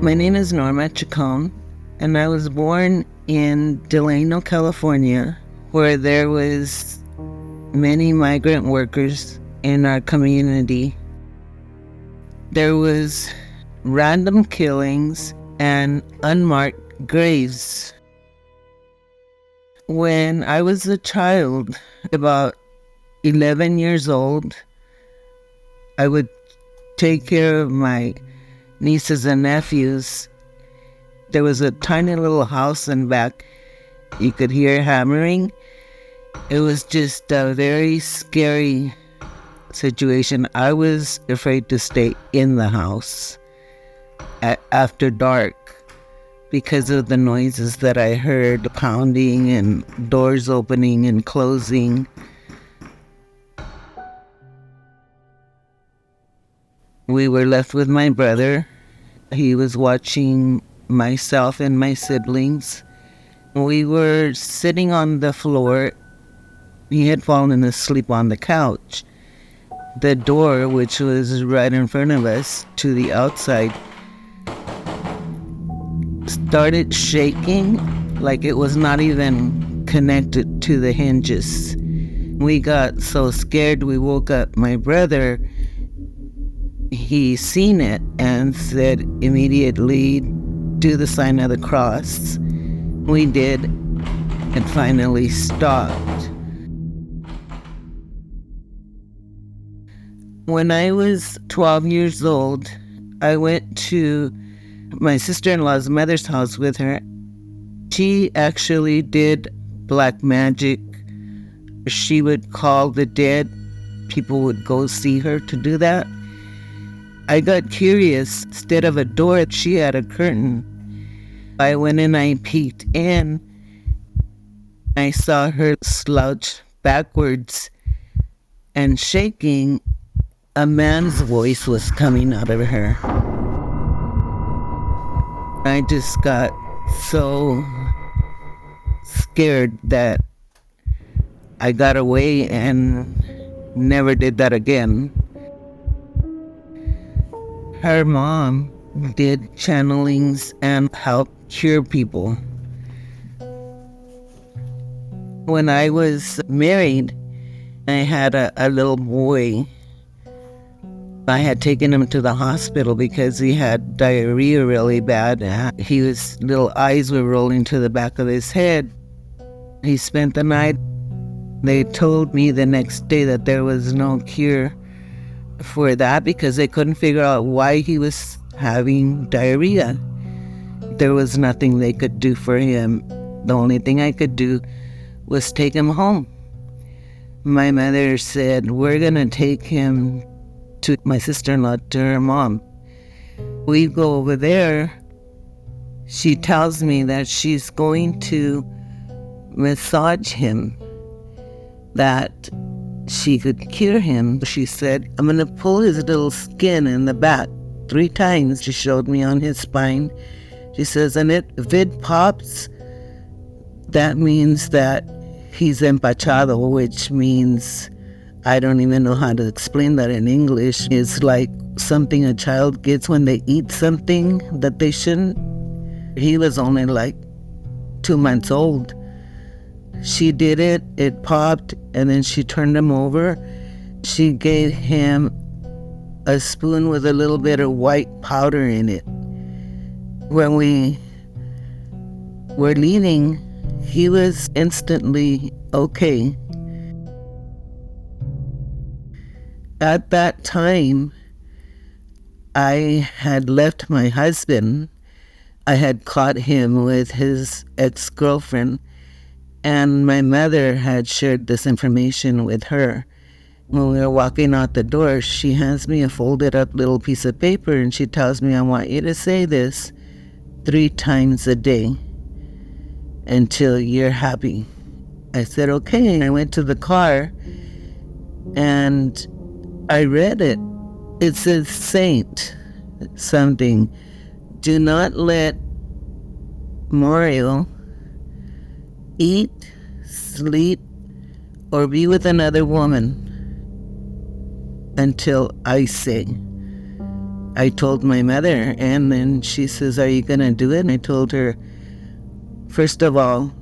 My name is Norma Chacon, and I was born in Delano, California, where there was many migrant workers in our community. There was random killings and unmarked graves. When I was a child, about 11 years old, I would take care of my nieces and nephews. There was a tiny little house in back. You could hear hammering. It was just a very scary situation. I was afraid to stay in the house after dark because of the noises that I heard, pounding and doors opening and closing. We were left with my brother. He was watching myself and my siblings. We were sitting on the floor. He had fallen asleep on the couch. The door, which was right in front of us to the outside, started shaking like it was not even connected to the hinges. We got so scared, we woke up my brother. He seen it and said immediately, do the sign of the cross. We did. It finally stopped. When I was 12 years old, I went to my sister-in-law's mother's house with her. She actually did black magic. She would call the dead. People would go see her to do that. I got curious. Instead of a door, she had a curtain. I went and I peeked in. I saw her slouch backwards and shaking. A man's voice was coming out of her. I just got so scared that I got away and never did that again. Her mom did channelings and helped cure people. When I was married, I had a little boy. I had taken him to the hospital because he had diarrhea really bad. His little eyes were rolling to the back of his head. He spent the night. They told me the next day that there was no cure for that because they couldn't figure out why he was having diarrhea. There was nothing they could do for him. The only thing I could do was take him home. My mother said, we're going to take him to my sister-in-law, to her mom. We go over there. She tells me that she's going to massage him, that she could cure him. She said, I'm going to pull his little skin in the back 3 times. She showed me on his spine. She says, and if it pops, that means that he's empachado, which means, I don't even know how to explain that in English. It's like something a child gets when they eat something that they shouldn't. He was only like 2 months old. She did it, it popped, and then she turned him over. She gave him a spoon with a little bit of white powder in it. When we were leaving, he was instantly okay. At that time, I had left my husband. I had caught him with his ex-girlfriend, and my mother had shared this information with her. When we were walking out the door, she hands me a folded up little piece of paper and she tells me, I want you to say this 3 times a day until you're happy. I said, okay. I went to the car and I read it. It says, Saint something. Do not let Mario eat, sleep, or be with another woman until I say. I told my mother, and then she says, "Are you going to do it?" And I told her, first of all,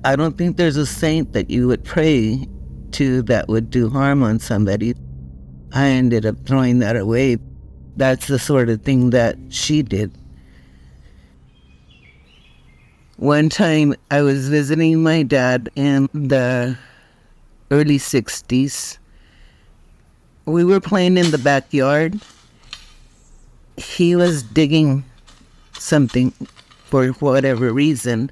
I don't think there's a saint that you would pray to that would do harm on somebody. I ended up throwing that away. That's the sort of thing that she did. One time I was visiting my dad in the early 60s. We were playing in the backyard. He was digging something for whatever reason.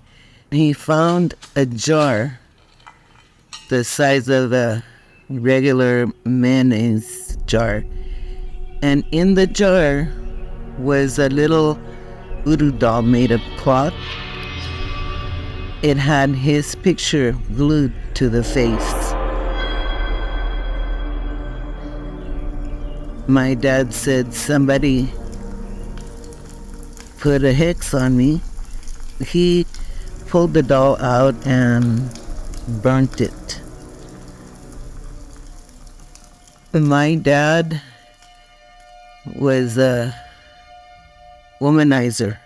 He found a jar the size of a regular mayonnaise jar. And in the jar was a little voodoo doll made of cloth. It had his picture glued to the face. My dad said somebody put a hex on me. He pulled the doll out and burnt it. My dad was a womanizer.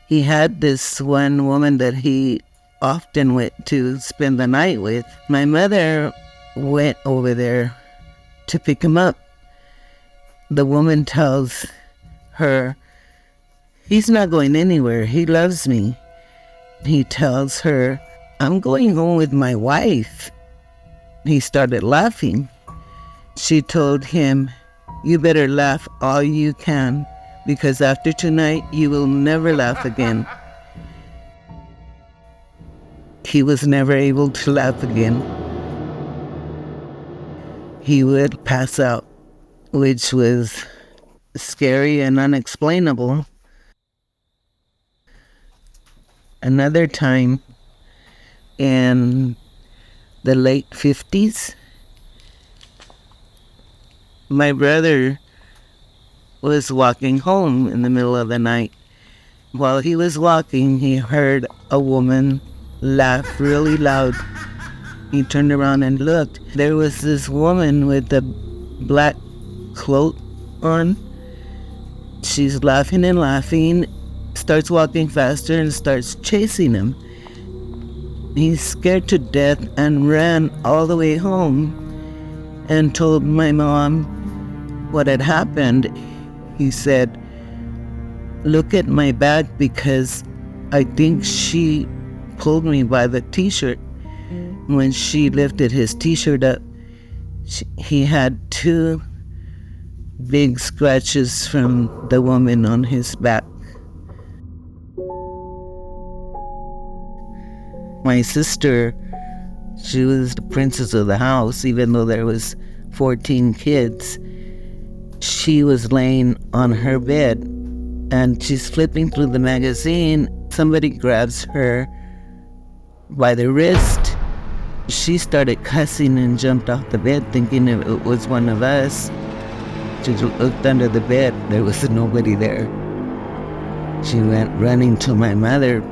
He had this one woman that he often went to spend the night with. My mother went over there to pick him up. The woman tells her, "He's not going anywhere. He loves me." He tells her, "I'm going home with my wife." He started laughing. She told him, "You better laugh all you can, because after tonight, you will never laugh again." He was never able to laugh again. He would pass out, which was scary and unexplainable. Another time in the late 50s, my brother was walking home in the middle of the night. While he was walking, he heard a woman laugh really loud. He turned around and looked. There was this woman with a black cloak on. She's laughing and laughing, starts walking faster and starts chasing him. He's scared to death and ran all the way home and told my mom what had happened. He said, "Look at my bag, because I think she pulled me by the t-shirt." When she lifted his t-shirt up, he had 2 big scratches from the woman on his back. My sister, she was the princess of the house, even though there was 14 kids. She was laying on her bed and she's flipping through the magazine. Somebody grabs her by the wrist. She started cussing and jumped off the bed thinking it was one of us. She looked under the bed. There was nobody there. She went running to my mother.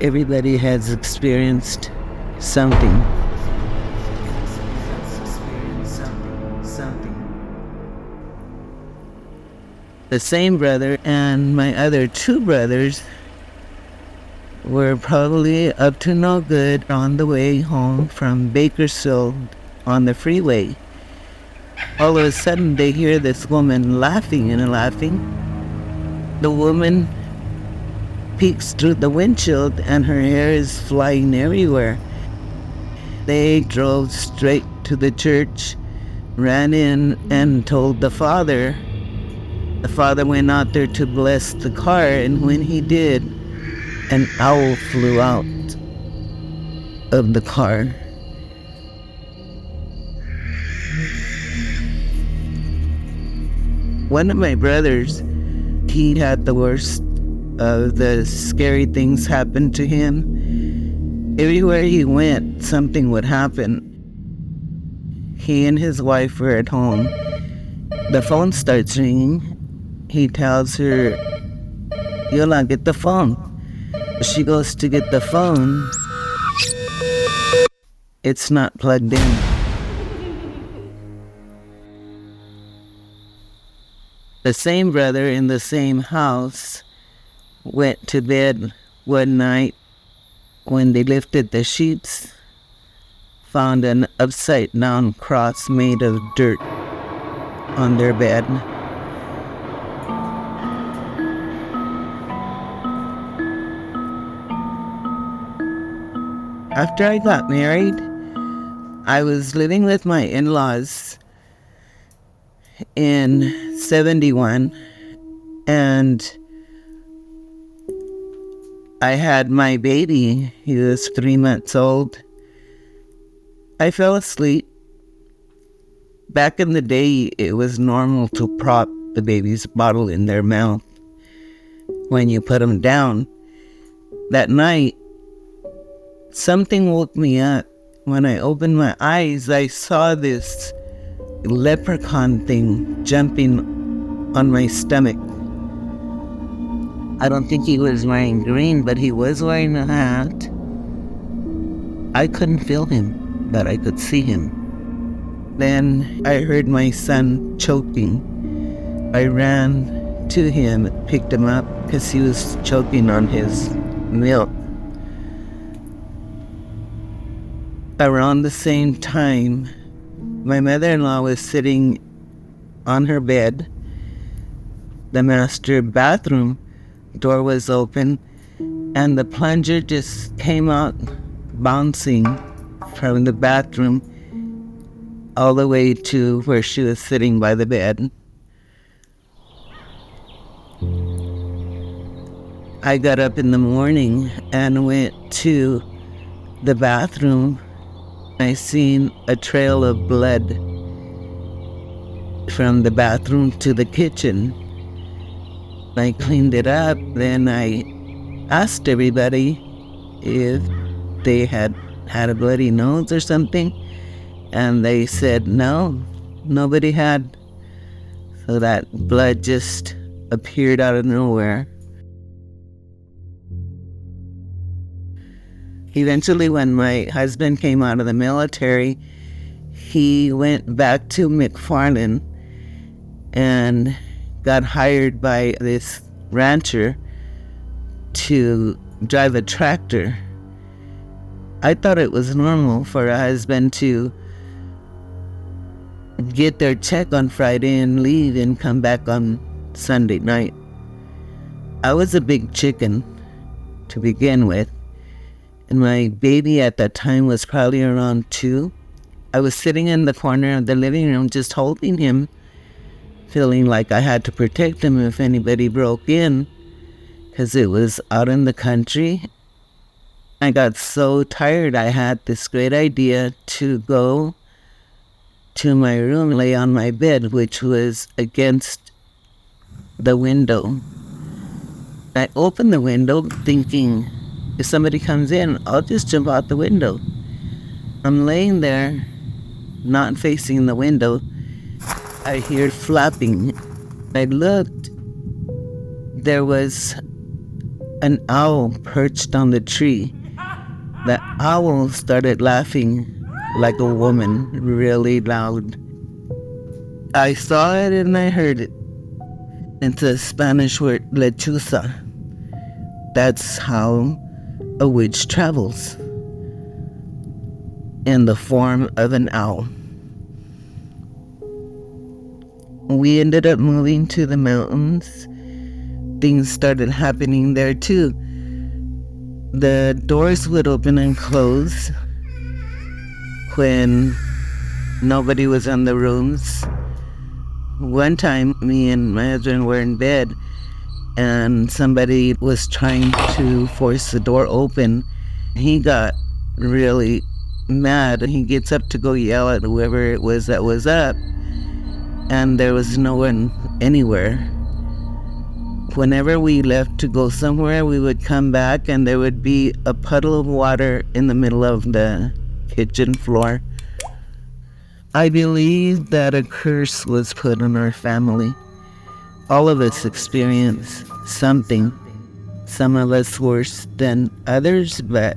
Everybody has experienced something. The same brother and my other 2 brothers were probably up to no good on the way home from Bakersfield on the freeway. All of a sudden they hear this woman laughing and laughing. The woman peeks through the windshield and her hair is flying everywhere. They drove straight to the church, ran in and told the father. The father went out there to bless the car, and when he did, an owl flew out of the car. One of my brothers, he had the worst of the scary things happen to him. Everywhere he went, something would happen. He and his wife were at home. The phone starts ringing. He tells her, "Yola, get the phone." She goes to get the phone. It's not plugged in. The same brother in the same house went to bed one night. When they lifted the sheets, found an upside-down cross made of dirt on their bed. After I got married, I was living with my in-laws in 71, and I had my baby. He was 3 months old. I fell asleep. Back in the day, it was normal to prop the baby's bottle in their mouth when you put them down. That night, something woke me up. When I opened my eyes, I saw this leprechaun thing jumping on my stomach. I don't think he was wearing green, but he was wearing a hat. I couldn't feel him, but I could see him. Then I heard my son choking. I ran to him, picked him up because he was choking on his milk. Around the same time, my mother-in-law was sitting on her bed. The master bathroom door was open, and the plunger just came out bouncing from the bathroom all the way to where she was sitting by the bed. I got up in the morning and went to the bathroom. I seen a trail of blood from the bathroom to the kitchen. I cleaned it up. Then I asked everybody if they had a bloody nose or something, and they said no, nobody had. So that blood just appeared out of nowhere. Eventually, when my husband came out of the military, he went back to McFarland and got hired by this rancher to drive a tractor. I thought it was normal for a husband to get their check on Friday and leave and come back on Sunday night. I was a big chicken to begin with, and my baby at that time was probably around 2. I was sitting in the corner of the living room just holding him, feeling like I had to protect him if anybody broke in, because it was out in the country. I got so tired, I had this great idea to go to my room, lay on my bed, which was against the window. I opened the window thinking, if somebody comes in, I'll just jump out the window. I'm laying there, not facing the window. I hear flapping. I looked. There was an owl perched on the tree. The owl started laughing like a woman, really loud. I saw it and I heard it. It's a Spanish word, lechuza. That's how a witch travels, in the form of an owl. We ended up moving to the mountains. Things started happening there too. The doors would open and close when nobody was in the rooms. One time, me and my husband were in bed, and somebody was trying to force the door open. He got really mad. He gets up to go yell at whoever it was that was up, and there was no one anywhere. Whenever we left to go somewhere, we would come back and there would be a puddle of water in the middle of the kitchen floor. I believe that a curse was put on our family. All of us experienced something, some of us worse than others, but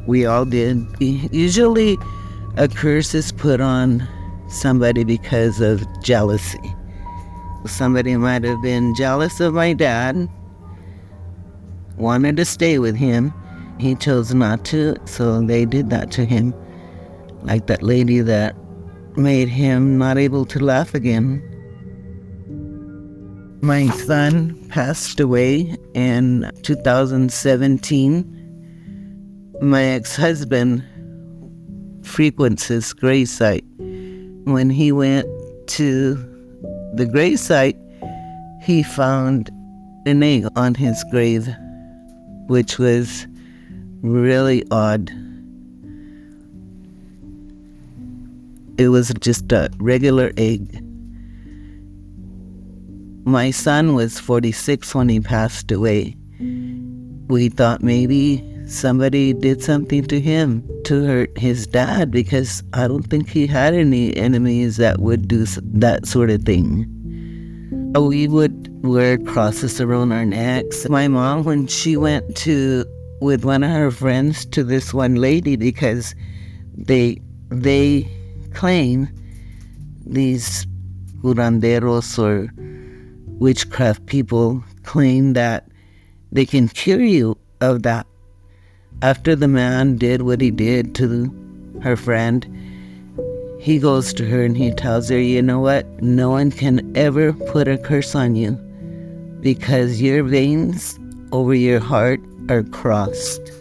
we all did. Usually a curse is put on somebody because of jealousy. Somebody might have been jealous of my dad, wanted to stay with him. He chose not to, so they did that to him. Like that lady that made him not able to laugh again. My son passed away in 2017. My ex-husband frequents his gravesite. When he went to the gravesite, he found an egg on his grave, which was really odd. It was just a regular egg. My son was 46 when he passed away. We thought maybe somebody did something to him to hurt his dad, because I don't think he had any enemies that would do that sort of thing. We would wear crosses around our necks. My mom, when she went with one of her friends to this one lady, because they claim, these curanderos or witchcraft people claim that they can cure you of that. After the man did what he did to her friend, he goes to her and he tells her, you know what? No one can ever put a curse on you because your veins over your heart are crossed.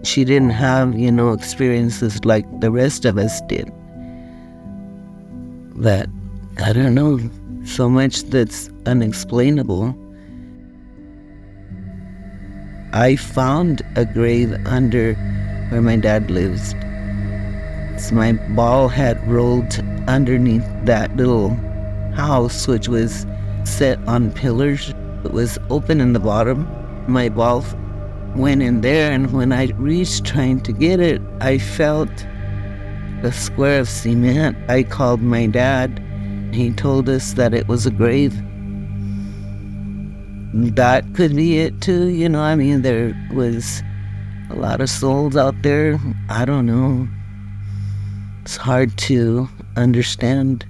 She didn't have, experiences like the rest of us did. But I don't know, so much that's unexplainable. I found a grave under where my dad lives. So my ball had rolled underneath that little house, which was set on pillars. It was open in the bottom. My ball went in there, and when I reached trying to get it, I felt a square of cement. I called my dad. He told us that it was a grave. That could be it too, there was a lot of souls out there. I don't know. It's hard to understand.